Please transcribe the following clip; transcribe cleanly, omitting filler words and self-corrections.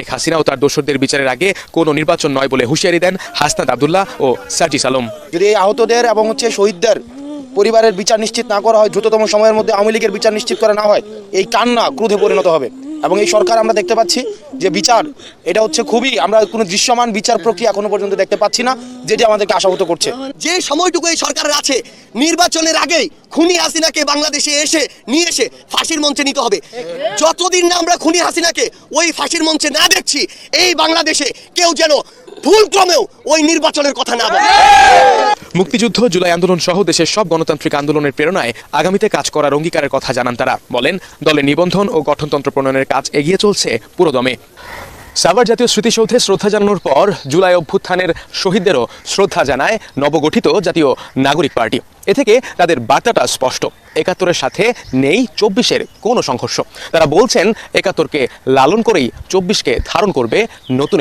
শেখ হাসিনা ও তার দোসরদের বিচারের আগে কোনো নির্বাচন নয় বলে হুঁশিয়ারি দেন হাসনাত আব্দুল্লাহ ও সার্জিস আলম। যদি এই আহতদের এবং শহীদদের পরিবারের বিচার নিশ্চিত না করা হয়, দ্রুততম সময়ের মধ্যে আওয়ামী লীগের বিচার নিশ্চিত করা না হয়, এই কান্না ক্রোধে পরিণত হবে। এবং এই সরকার আমরা দেখতে পাচ্ছি যে বিচার এটা খুবই, আমরা কোনো দৃশ্যমান বিচার প্রক্রিয়া এখনো পর্যন্ত দেখতে পাচ্ছি না, যেটি আমাদেরকে আশাহত করছে। যে সময়টুকু এই সরকারের আছে, নির্বাচনের আগেই খুনি হাসিনাকে বাংলাদেশে নিয়ে এসে ফাঁসির মঞ্চে নিতে হবে। যতদিন না আমরা খুনি হাসিনাকে ওই ফাঁসির মঞ্চে না দেখছি, এই বাংলাদেশে কেউ যেন ভুলক্রমেও ওই নির্বাচনের কথা না বলে। মুক্তিযুদ্ধ, জুলাই আন্দোলন সহ দেশের সব গণতান্ত্রিক আন্দোলনের প্রেরণায় আগামীতে কাজ করার অঙ্গীকারের কথা জানান তারা। বলেন, দলের নিবন্ধন ও গঠনতন্ত্র প্রণয়নের কাজ এগিয়ে চলছে পুরোদমে। সাভার জাতীয় স্মৃতিসৌধে শ্রদ্ধা জানানোর পর জুলাই অভ্যুত্থানের শহীদদেরও শ্রদ্ধা জানায় নবগঠিত জাতীয় নাগরিক পার্টি। এ থেকে তাদের বার্তাটা স্পষ্ট, ৭১-এর সাথে নেই ২৪-এর কোনো সংঘর্ষ। তারা বলছেন ৭১-কে লালন করেই ২৪-কে ধারণ করবে নতুন